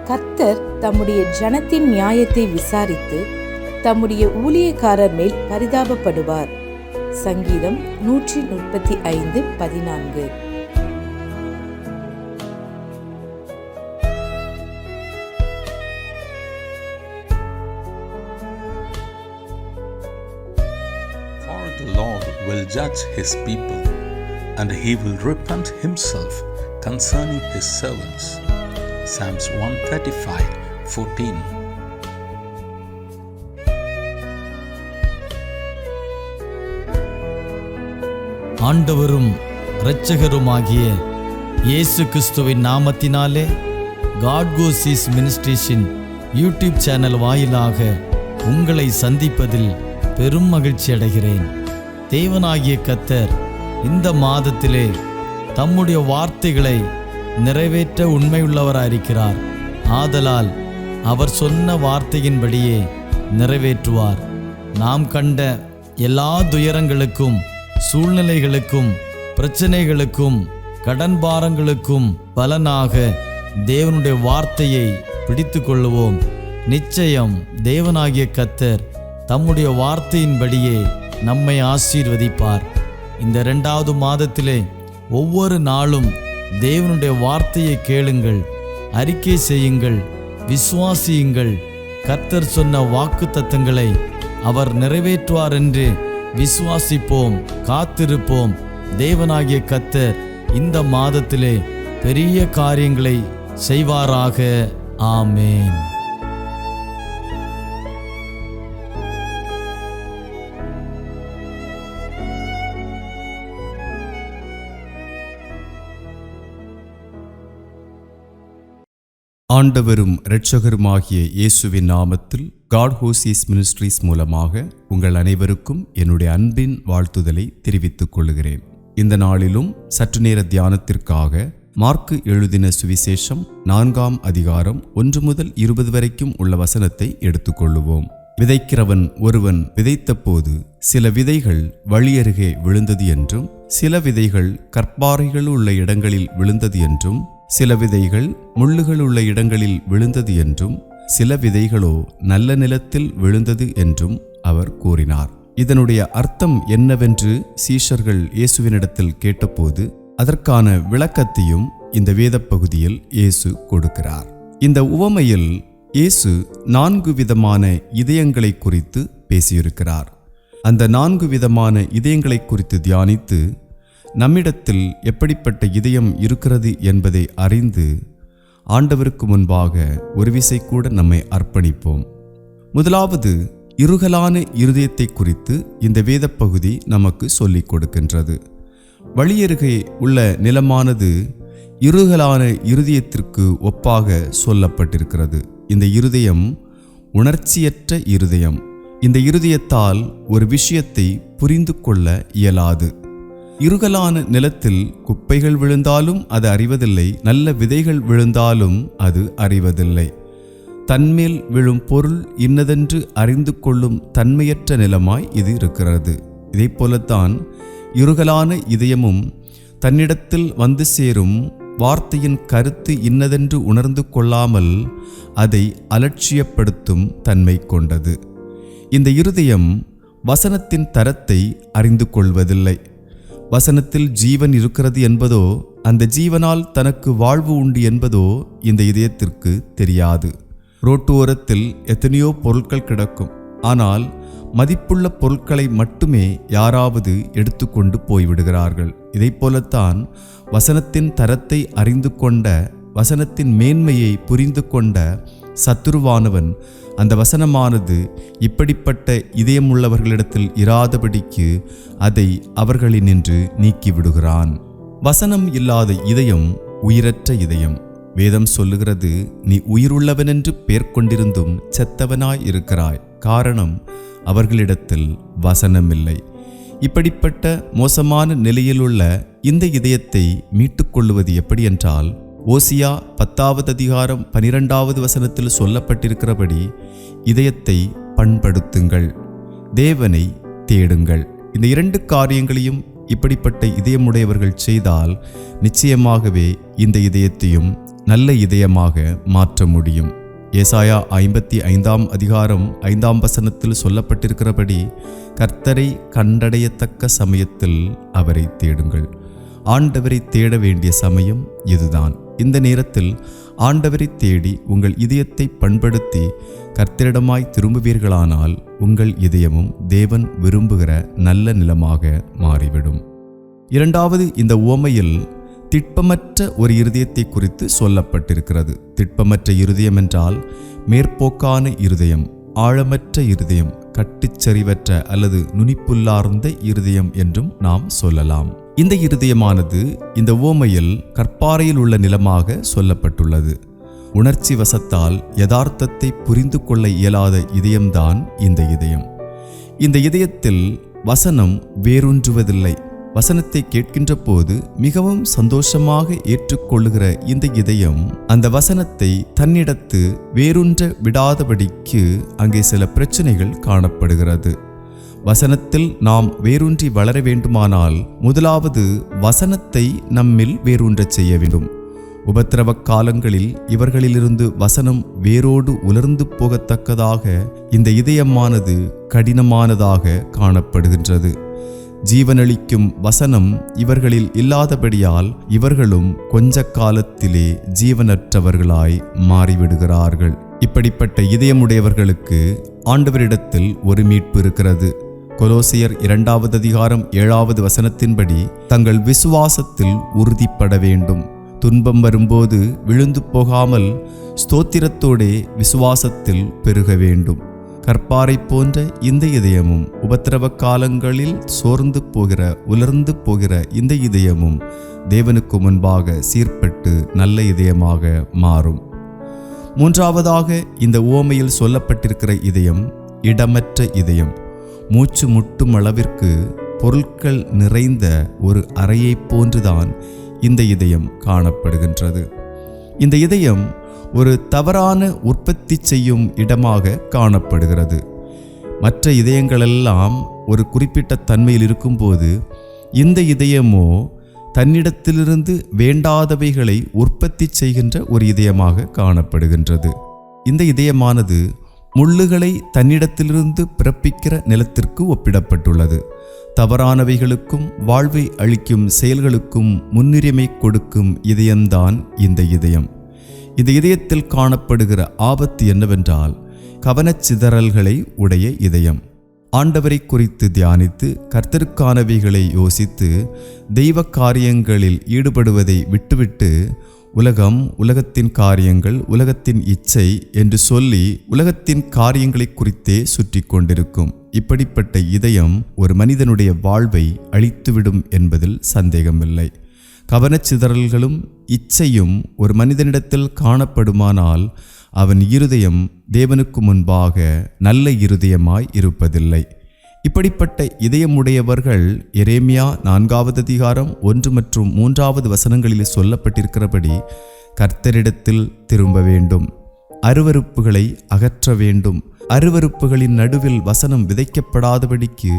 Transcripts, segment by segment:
கர்த்தர் தம்முடைய ஜனத்தின் நியாயத்தை விசாரித்து தம்முடைய ஊழியக்காரர் மேல் பரிதாபப்படுவார். சங்கீதம் 135:14. For the Lord will judge his people, and he will repent himself concerning his servants. Psalms 135:14. ஆண்டவரும் இரட்சகருமாகிய இயேசு கிறிஸ்துவின் நாமத்தினாலே காட் கோஸ் மினிஸ்ட்ரேஷன் யூடியூப் சேனல் வாயிலாக உங்களை சந்திப்பதில் பெரும் மகிழ்ச்சி அடைகிறேன். தேவனாகிய கர்த்தர் இந்த மாதத்திலே தம்முடைய வார்த்தைகளை நிறைவேற்ற உண்மையுள்ளவராயிருக்கிறார். ஆதலால் அவர் சொன்ன வார்த்தையின்படியே நிறைவேற்றுவார். நாம் கண்ட எல்லா துயரங்களுக்கும், சூழ்நிலைகளுக்கும், பிரச்சனைகளுக்கும், கடன் பாரங்களுக்கும் பலனாக தேவனுடைய வார்த்தையை பிடித்து கொள்ளுவோம். நிச்சயம் தேவனாகிய கர்த்தர் தம்முடைய வார்த்தையின்படியே நம்மை ஆசீர்வதிப்பார். இந்த 2வது மாதத்திலே ஒவ்வொரு நாளும் தேவனுடைய வார்த்தையை கேளுங்கள், அறிக்கை செய்யுங்கள், விசுவாசியுங்கள். கர்த்தர் சொன்ன வாக்குத்தத்தங்களை அவர் நிறைவேற்றுவார் என்று விசுவாசிப்போம், காத்திருப்போம். தேவனாகிய கர்த்தர் இந்த மாதத்திலே பெரிய காரியங்களை செய்வாராக. ஆமேன். ஆண்டவரும் இரட்சகருமாகிய இயேசுவின் நாமத்தில் காட் ஹோசிஸ் மினிஸ்ட்ரீஸ் மூலமாக உங்கள் அனைவருக்கும் என்னுடைய அன்பின் வாழ்த்துதலை தெரிவித்துக் கொள்கிறேன். இந்த நாளிலும் சற்று நேர தியானத்திற்காக மார்க்கு எழுதின சுவிசேஷம் 4ஆம் அதிகாரம் 1 முதல் 20 வரைக்கும் உள்ள வசனத்தை எடுத்துக்கொள்ளுவோம். விதைக்கிறவன் ஒருவன் விதைத்தபோது சில விதைகள் வழியருகே விழுந்தது என்றும், சில விதைகள் கற்பாறைகள் உள்ள இடங்களில் விழுந்தது என்றும், சில விதைகள் முள்ளுகள் உள்ள இடங்களில் விழுந்தது என்றும், சில விதைகளோ நல்ல நிலத்தில் விழுந்தது என்றும் அவர் கூறினார். இதனுடைய அர்த்தம் என்னவென்று சீஷர்கள் இயேசுவினிடத்தில் கேட்டபோது அதற்கான விளக்கத்தையும் இந்த வேத பகுதியில் இயேசு கொடுக்கிறார். இந்த உவமையில் இயேசு 4 விதமான இதயங்களை குறித்து பேசியிருக்கிறார். அந்த 4 விதமான இதயங்களை குறித்து தியானித்து நம்மிடத்தில் எப்படிப்பட்ட இதயம் இருக்கிறது என்பதை அறிந்து ஆண்டவருக்கு முன்பாக ஒரு விசை கூட நம்மை அர்ப்பணிப்போம். முதலாவது, இறுகலான இருதயத்தை குறித்து இந்த வேத பகுதி நமக்கு சொல்லிக் கொடுக்கின்றது. வழியருகே உள்ள நிலமானது இறுகலான இருதயத்திற்கு ஒப்பாக சொல்லப்பட்டிருக்கிறது. இந்த இருதயம் உணர்ச்சியற்ற இருதயம். இந்த இருதயத்தால் ஒரு விஷயத்தை புரிந்து கொள்ள இயலாது. இறுகலான நிலத்தில் குப்பைகள் விழுந்தாலும் அது அறிவதில்லை, நல்ல விதைகள் விழுந்தாலும் அது அறிவதில்லை. தன்மேல் விழும் பொருள் இன்னதென்று அறிந்து கொள்ளும் தன்மையற்ற நிலமாய் இது இருக்கிறது. இதே போலத்தான் இறுகலான இதயமும் தன்னிடத்தில் வந்து சேரும் வார்த்தையின் கருத்து இன்னதென்று உணர்ந்து கொள்ளாமல் அதை அலட்சியப்படுத்தும் தன்மை கொண்டது. இந்த இருதயம் வசனத்தின் தரத்தை அறிந்து கொள்வதில்லை. வசனத்தில் ஜீவன் இருக்கிறது என்பதோ, அந்த ஜீவனால் தனக்கு வாழ்வு உண்டு என்பதோ இந்த இதயத்திற்கு தெரியாது. ரோட்டோரத்தில் எத்தனையோ பொருட்கள் கிடக்கும். ஆனால் மதிப்புள்ள பொருட்களை மட்டுமே யாராவது எடுத்துக்கொண்டு போய்விடுகிறார்கள். இதை போலத்தான் வசனத்தின் தரத்தை அறிந்து கொண்ட, வசனத்தின் மேன்மையை புரிந்து கொண்ட சத்துருவானவன் அந்த வசனமானது இப்படிப்பட்ட இதயமுள்ளவர்களிடத்தில் இராதபடிக்கு அதை அவர்களினின்று நீக்கிவிடுகிறான். வசனம் இல்லாத இதயம் உயிரற்ற இதயம். வேதம் சொல்லுகிறது, நீ உயிருள்ளவனென்று பெயர் கொண்டிருந்தும் செத்தவனாய் இருக்கிறாய். காரணம், அவர்களிடத்தில் வசனமில்லை. இப்படிப்பட்ட மோசமான நிலையிலுள்ள இந்த இதயத்தை மீட்டுக்கொள்ளுவது எப்படி என்றால், ஓசியா 10வது அதிகாரம் 12வது வசனத்தில் சொல்லப்பட்டிருக்கிறபடி இதயத்தை பண்படுத்துங்கள், தேவனை தேடுங்கள். இந்த 2 காரியங்களையும் இப்படிப்பட்ட இதயமுடையவர்கள் செய்தால் நிச்சயமாகவே இந்த இதயத்தையும் நல்ல இதயமாக மாற்ற முடியும். ஏசாயா 55:5 சொல்லப்பட்டிருக்கிறபடி, கர்த்தரை கண்டடையத்தக்க சமயத்தில் அவரை தேடுங்கள். ஆண்டவரை தேட வேண்டிய சமயம் இதுதான். இந்த நேரத்தில் ஆண்டவரை தேடி உங்கள் இதயத்தை பண்படுத்தி கர்த்தரிடமாய் திரும்புவீர்களானால் உங்கள் இதயமும் தேவன் விரும்புகிற நல்ல நிலமாக மாறிவிடும். இரண்டாவது, இந்த உவமையில் திட்பமற்ற ஒரு இருதயத்தை குறித்து சொல்லப்பட்டிருக்கிறது. திட்பமற்ற இருதயம் என்றால் மேற்போக்கான இருதயம், ஆழமற்ற இருதயம், கட்டுச்சரிவற்ற அல்லது நுனிப்புல்லார்ந்த இருதயம் என்றும் நாம் சொல்லலாம். இந்த இருதயமானது இந்த உவமையில் கற்பாறையில் உள்ள நிலமாக சொல்லப்பட்டுள்ளது. உணர்ச்சி வசத்தால் யதார்த்தத்தை புரிந்து கொள்ள இயலாத இதயம்தான் இந்த இதயம். இந்த இதயத்தில் வசனம் வேரூன்றுவதில்லை. வசனத்தை கேட்கின்ற போது மிகவும் சந்தோஷமாக ஏற்றுக்கொள்ளுகிற இந்த இதயம் அந்த வசனத்தை தன்னிடத்து வேரூன்ற விடாதபடிக்கு அங்கே சில பிரச்சனைகள் காணப்படுகிறது. வசனத்தில் நாம் வேரூன்றி வளர வேண்டுமானால் முதலாவது வசனத்தை நம்மில் வேரூன்றச் செய்ய வேண்டும். உபத்திரவ காலங்களில் இவர்களிலிருந்து வசனம் வேரோடு உலர்ந்து போகத்தக்கதாக இந்த இதயமானது கடினமானதாக காணப்படுகின்றது. ஜீவனளிக்கும் வசனம் இவர்களில் இல்லாதபடியால் இவர்களும் கொஞ்ச காலத்திலே ஜீவனற்றவர்களாய் மாறிவிடுகிறார்கள். இப்படிப்பட்ட இதயமுடையவர்களுக்கு ஆண்டவரிடத்தில் ஒரு மீட்பு இருக்கிறது. கொலோசியர் 2:7 தங்கள் விசுவாசத்தில் உறுதிப்பட வேண்டும். துன்பம் வரும்போது விழுந்து போகாமல் ஸ்தோத்திரத்தோடே விசுவாசத்தில் பெருக வேண்டும். கற்பாறை போன்ற இந்த இதயமும் உபத்திரவ காலங்களில் சோர்ந்து போகிற உலர்ந்து போகிற இந்த இதயமும் தேவனுக்கு முன்பாக சீர்பட்டு நல்ல இதயமாக மாறும். மூன்றாவதாக இந்த உவமையில் சொல்லப்பட்டிருக்கிற இதயம் இடமற்ற இதயம். மூச்சு முட்டும் அளவிற்கு பொருட்கள் நிறைந்த ஒரு அறையை போன்றுதான் இந்த இதயம் காணப்படுகின்றது. இந்த இதயம் ஒரு தவறான உற்பத்தி செய்யும் இடமாக காணப்படுகிறது. மற்ற இதயங்களெல்லாம் ஒரு குறிப்பிட்ட தன்மையில் இருக்கும்போது இந்த இதயமோ தன்னிடத்திலிருந்து வேண்டாதவைகளை உற்பத்தி செய்கின்ற ஒரு இதயமாக காணப்படுகின்றது. இந்த இதயமானது முள்ளுகளை தன்னிடத்திலிருந்து பிறப்பிக்கிற நிலத்திற்கு ஒப்பிடப்பட்டுள்ளது. தவறானவைகளுக்கும் வாழ்வை அளிக்கும் செயல்களுக்கும் முன்னுரிமை கொடுக்கும் இதயம்தான் இந்த இதயம். இந்த இதயத்தில் காணப்படுகிற ஆபத்து என்னவென்றால் கவனச்சிதறல்களை உடைய இதயம். ஆண்டவரை குறித்து தியானித்து கர்த்தருக்கானவைகளை யோசித்து தெய்வ காரியங்களில் ஈடுபடுவதை விட்டுவிட்டு உலகம், உலகத்தின் காரியங்கள், உலகத்தின் இச்சை என்று சொல்லி உலகத்தின் காரியங்களை குறித்தே சுற்றி கொண்டிருக்கும். இப்படிப்பட்ட இதயம் ஒரு மனிதனுடைய வாழ்வை அழித்துவிடும் என்பதில் சந்தேகமில்லை. கவனச்சிதறல்களும் இச்சையும் ஒரு மனிதனிடத்தில் காணப்படுமானால் அவன் இருதயம் தேவனுக்கு முன்பாக நல்ல இருதயமாய் இருப்பதில்லை. இப்படிப்பட்ட இதயமுடையவர்கள் எரேமியா 4:1 மற்றும் 3 சொல்லப்பட்டிருக்கிறபடி கர்த்தரிடத்தில் திரும்ப வேண்டும், அருவருப்புகளை அகற்ற வேண்டும். அருவருப்புகளின் நடுவில் வசனம் விதைக்கப்படாதபடிக்கு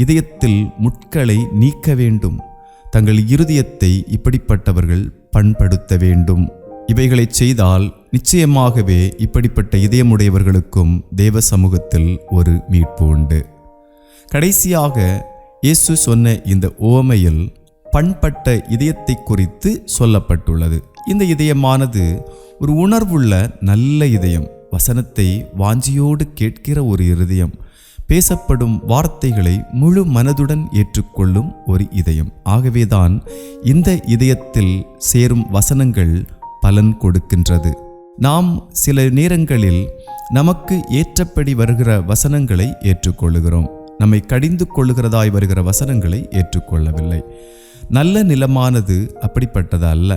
இதயத்தில் முட்களை நீக்க வேண்டும். தங்கள் இருதயத்தை இப்படிப்பட்டவர்கள் பண்படுத்த வேண்டும். இவைகளை செய்தால் நிச்சயமாகவே இப்படிப்பட்ட இதயமுடையவர்களுக்கும் தேவ சமூகத்தில் ஒரு மீட்பு உண்டு. கடைசியாக இயேசு சொன்ன இந்த உவமையில் பண்பட்ட இதயத்தை குறித்து சொல்லப்பட்டுள்ளது. இந்த இதயமானது ஒரு உணர்வுள்ள நல்ல இதயம், வசனத்தை வாஞ்சியோடு கேட்கிற ஒரு இருதயம், பேசப்படும் வார்த்தைகளை முழு மனதுடன் ஏற்றுக்கொள்ளும் ஒரு இதயம். ஆகவேதான் இந்த இதயத்தில் சேரும் வசனங்கள் பலன் கொடுக்கின்றது. நாம் சில நேரங்களில் நமக்கு ஏற்றபடி வருகிற வசனங்களை ஏற்றுக்கொள்ளுகிறோம். நம்மை கடிந்து கொள்ளுகிறதாய் வருகிற வசனங்களை ஏற்றுக்கொள்ளவில்லை. நல்ல நிலமானது அப்படிப்பட்டது அல்ல.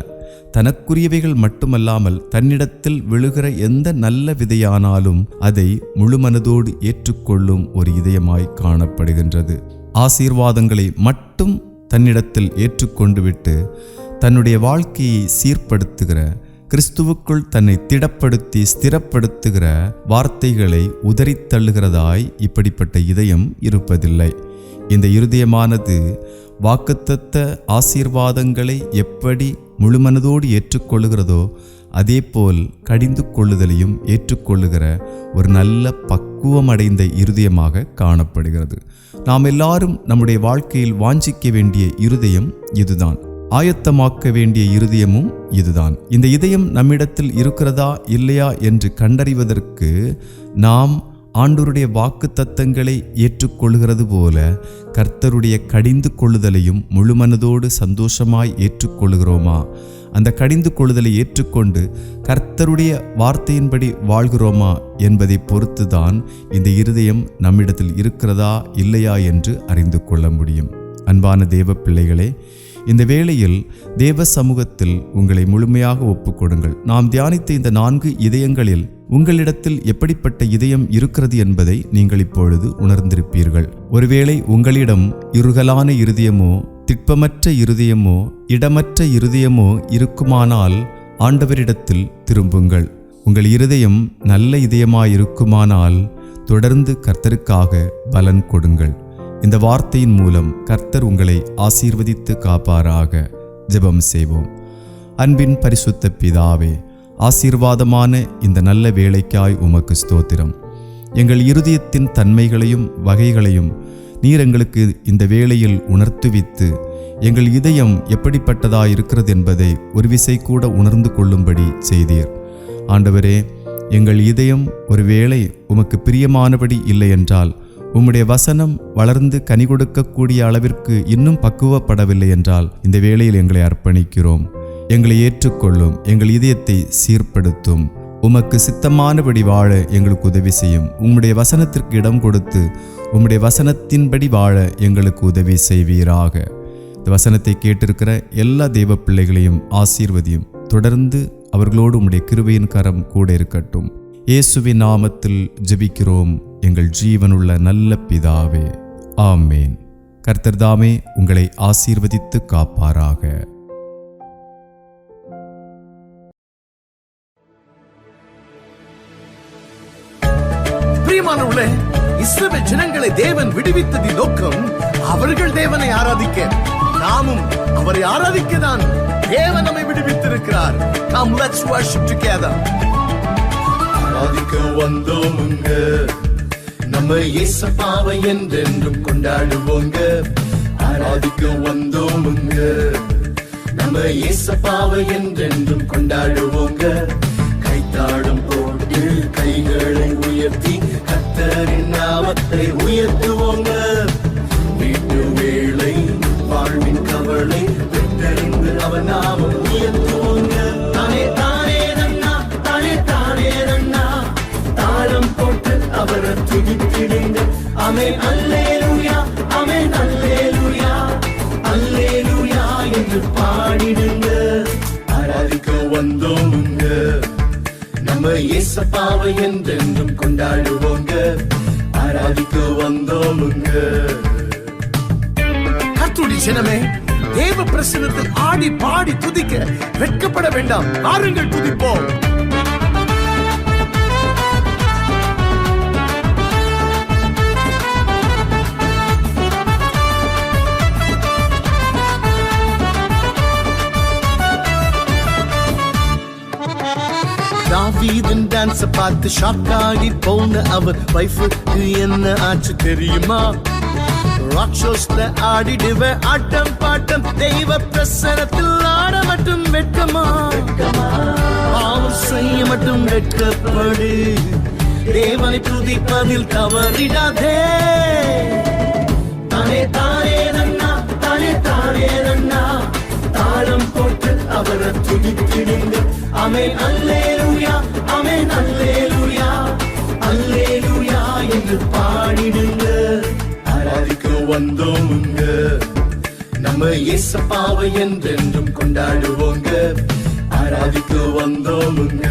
தனக்குரியவைகள் மட்டுமல்லாமல் தன்னிடத்தில் விழுகிற எந்த நல்ல விதையானாலும் அதை முழுமனதோடு ஏற்றுக்கொள்ளும் ஒரு இதயமாய் காணப்படுகின்றது. ஆசீர்வாதங்களை மட்டும் தன்னிடத்தில் ஏற்றுக்கொண்டு விட்டு தன்னுடைய வாழ்க்கையை சீர்படுத்துகிற, கிறிஸ்துவுக்குள் தன்னை திடப்படுத்தி ஸ்திரப்படுத்துகிற வார்த்தைகளை உதறித்தள்ளுகிறதாய் இப்படிப்பட்ட இதயம் இருப்பதில்லை. இந்த இருதயமானது வாக்குத்தத்த ஆசீர்வாதங்களை எப்படி முழுமனதோடு ஏற்றுக்கொள்ளுகிறதோ அதேபோல் கடிந்து கொள்ளுதலையும் ஏற்றுக்கொள்ளுகிற ஒரு நல்ல பக்குவமடைந்த இருதயமாக காணப்படுகிறது. நாம் எல்லாரும் நம்முடைய வாழ்க்கையில் வாஞ்சிக்க வேண்டிய இருதயம் இதுதான். ஆயத்தமாக்க வேண்டிய இருதயமும் இதுதான். இந்த இதயம் நம்மிடத்தில் இருக்கிறதா இல்லையா என்று கண்டறிவதற்கு நாம் ஆண்டவருடைய வாக்குத்தத்தங்களை ஏற்றுக்கொள்கிறது போல கர்த்தருடைய கடிந்து கொள்ளுதலையும் முழுமனதோடு சந்தோஷமாய் ஏற்றுக்கொள்கிறோமா? அந்த கடிந்து கொள்ளுதலை ஏற்றுக்கொண்டு கர்த்தருடைய வார்த்தையின்படி வாழ்கிறோமா என்பதை பொறுத்துதான் இந்த இருதயம் நம்மிடத்தில் இருக்கிறதா இல்லையா என்று அறிந்து கொள்ள முடியும். அன்பான தேவ பிள்ளைகளே, இந்த வேளையில் தேவ சமூகத்தில் உங்களை முழுமையாக ஒப்புக்கொடுங்கள். நாம் தியானித்த இந்த 4 இதயங்களில் உங்களிடத்தில் எப்படிப்பட்ட இதயம் இருக்கிறது என்பதை நீங்கள் இப்பொழுது உணர்ந்திருப்பீர்கள். ஒருவேளை உங்களிடம் இறுகலான இருதயமோ, திட்பமற்ற இருதயமோ, இடமற்ற இருதயமோ இருக்குமானால் ஆண்டவரிடத்தில் திரும்புங்கள். உங்கள் இருதயம் நல்ல இதயமாயிருக்குமானால் தொடர்ந்து கர்த்தருக்காக பலன் கொடுங்கள். இந்த வார்த்தையின் மூலம் கர்த்தர் உங்களை ஆசீர்வதித்து காப்பாராக. ஜெபம் செய்வோம். அன்பின் பரிசுத்த பிதாவே, ஆசீர்வாதமான இந்த நல்ல வேளைக்காய் உமக்கு ஸ்தோத்திரம். எங்கள் இருதயத்தின் தன்மைகளையும் வகைகளையும் நீர் எங்களுக்கு இந்த வேளையில் உணர்த்துவித்து எங்கள் இதயம் எப்படிப்பட்டதாய் இருக்கிறது என்பதை ஒரு விசை கூட உணர்ந்து கொள்ளும்படி செய்தீர். ஆண்டவரே, எங்கள் இதயம் ஒருவேளை உமக்கு பிரியமானபடி இல்லை என்றால், உம்முடைய வசனம் வளர்ந்து கனி கொடுக்கக்கூடிய அளவிற்கு இன்னும் பக்குவப்படவில்லை என்றால், இந்த வேளையில் எங்களை அர்ப்பணிக்கிறோம். எங்களை ஏற்றுக்கொள்ளும். எங்கள் இதயத்தை சீர்படுத்தும். உமக்கு சித்தமானபடி வாழ எங்களுக்கு உதவி செய்யும். உம்முடைய வசனத்திற்கு இடம் கொடுத்து உம்முடைய வசனத்தின்படி வாழ எங்களுக்கு உதவி செய்வீராக. இந்த வசனத்தை கேட்டிருக்கிற எல்லா தெய்வ பிள்ளைகளையும் ஆசீர்வதியும். தொடர்ந்து அவர்களோடு உம்முடைய கிருபையின் கரம் கூட இருக்கட்டும். இயேசுவின் நாமத்தில் ஜெபிக்கிறோம் எங்கள் ஜீவனுள்ள நல்ல பிதாவே, ஆமேன். கர்த்தர் தாமே உங்களை ஆசீர்வதித்து காப்பாராக. பிரியமானவர்களே, இஸ்ரவேல் ஜனங்களை தேவன் விடுவித்ததின் நோக்கம் அவர்கள் தேவனை ஆராதிக்க, நாமும் அவரை ஆராதிக்கதான் தேவன் நம்மை விடுவித்திருக்கிறார். Come, let's worship together. ஆராதிக்க வந்தோமுங்க, நம்ம இயேசுவை என்றென்றும் கொண்டாடுவோங்க. ஆராதிக்க வந்தோமுங்க, நம்ம இயேசுவை என்றென்றும் கொண்டாடுவோங்க. கைத்தாளம் போட்டு கைகளை உயர்த்தி கர்த்தரின் நாமத்தை உயர்த்துவோங்க. வீட்டு வேளை வாழ்வின் கவலை விட்டறிந்து அவர் நாமம் உயர்த்துவோங்க. தானே தானே நன்னா, தானே தானே நன்னா, தாளம் போட்டு அவரை துதித்திடுங்க. ஆமென் அல்லேலூயா, ஆமென் அல்லேலூயா, அல்லேலூயா என்று பாடிடுங்க. ஆராதிக்க வந்தோமுங்க, நம்ம இயேசுவை என்றென்றும் கொண்டாடுவோங்க. ஆராதிக்க வந்தோமுங்க. கர்த்தருடைய ஜனமே, தேவ பிரசன்னத்தில் ஆடி பாடி துதிக்க வெட்கப்பட வேண்டாம். வாருங்கள் துதிப்போம். தாவீதின் டான்ஸ் பார்த்து ஷாக்காகி போன அவர் வைஃபுக்கு என்ன ஆச்சு தெரியுமா? ராக்ஷோஸ்ல ஆடிடுவ ஆட்டம் பாட்டம், தெய்வ பிரசனத்தில் ஆட மட்டும் வெட்கமா? பாவம் செய்ய மட்டும் வெட்கப்படு, தேவனை துதிப்பதில் தவறிடாதே. தானே தானே நன்னா, தானே தானே நன்னா, தாளம் போட்டு அவரை துதித்திடுங்க. ஆமென் அல்லேலூயா, ஆமென் அல்லேலூயா, அல்லேலூயா என்று பாடிடுங்க. ஆராதிக்க வந்தோமுங்க, நம்ம இயேசுவை என்றென்றும் கொண்டாடுவோங்க. ஆராதிக்க வந்தோமுங்க.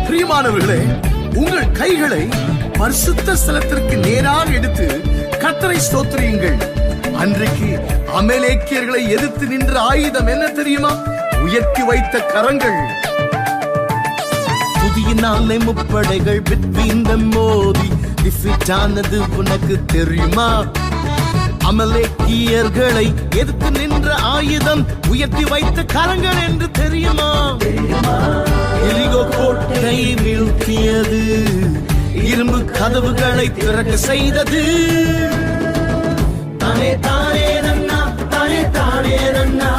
பிரியமானவர்களே, உங்கள் கைகளை பரிசுத்த ஸ்தலத்திற்கு நேராக எடுத்து கர்த்தரை ஸ்தோத்திரியுங்கள். அன்றைக்கு அமலேக்கியர்களை எதிர்த்து நின்ற ஆயுதம் என்ன தெரியுமா? உயர்த்தி வைத்த கரங்கள். துதியினாலே முப்படைகள் வெற்றிந்த மோதி டிஃபிட் ஆனது உனக்கு தெரியுமா? அமலேக்கியர்களை எதிர்த்து நின்ற ஆயுதம் உயர்த்தி வைத்த கரங்கள் என்று தெரியுமா? எரிகோ கோட்டை வீழ்த்தியது, இரும்பு கதவுகளை திறக்க செய்தது. தானே தானே நன்னா, தானே தானே நன்னா,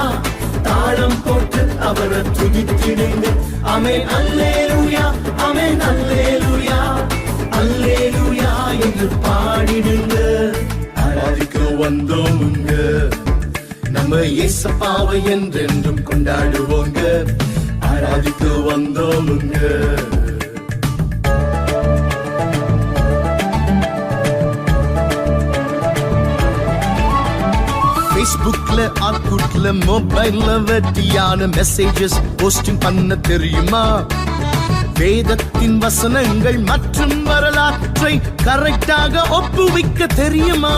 தாளம் போட்டு அவரை துதித்திடுங்க. ஆமென் அல்லேலூயா, ஆமென் அல்லேலூயா, அல்லேலூயா என்று பாடிடுங்க. ஆராதிக்க வந்தோமுங்க, நம்ம இயேசப்பாவை என்றென்றும் கொண்டாடுவோங்க. ஆராதிக்க வந்தோமுங்க. Facebookல, ஆர்குட்ல, மொபைல்ல வெட்டியான மெசேஜஸ் போஸ்டிங் பண்ண தெரியுமா? வேதத்தின் வசனங்கள் மற்றும் வரலாற்றை கரெக்டாக ஒப்புவிக்க தெரியுமா?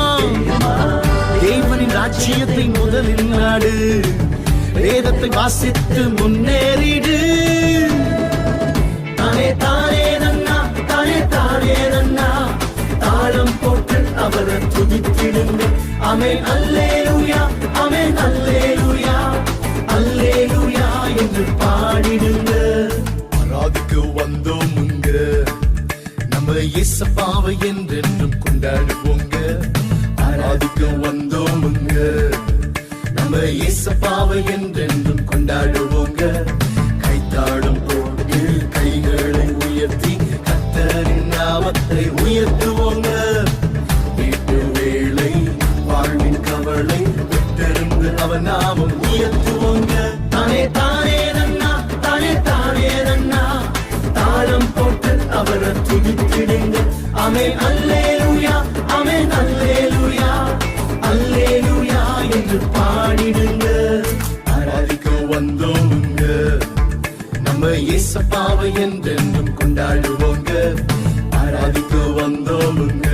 தேவனின் ராஜ்யத்தை முதலில் நாடு, வேதத்தை வாசித்து முன்னேறிடு. தானே தானே நன்னா, தானே தானே நன்னா, தாளம் போட்டு அவரை துதித்திடுங்க. ஆமென் அல்லேலூயா, ஆமென் அல்லேலூயா, அல்லேலூயா என்று பாடிடுங்க. ஆராதிக்க வந்தோமுங்க, நம்ம இயேசப்பாவை என்றென்றும் கொண்டாடுவோங்க. ஆராதிக்க வந்தோமுங்க, நம்ம இயேசப்பாவை என்றென்றும் கொண்டாடுவோங்க. கைத்தாளம் போட்டு கைகளை உயர்த்தி கர்த்தரின் நாமத்தை உயர்த்துவோங்க. வீட்டு வேளை வாழ்வின் கவலை விட்டிருந்து அவன் நாமம் உயர்த்துவோங்க. தானே தானே நன்னா, தானே தானே நன்னா, தாளம் போட்டு அவரை துதித்திடுங்க. ஆமென் அல்லேலூயா, ஆமென் அல்லேலூயா, அல்லேலூயா என்று பாடிடுங்க. ஆராதிக்க வந்தோமுங்க, நம்ம இயேசப்பாவை என்றென்றும் கொண்டாடுவோங்க. ஆராதிக்க வந்தோமுங்க.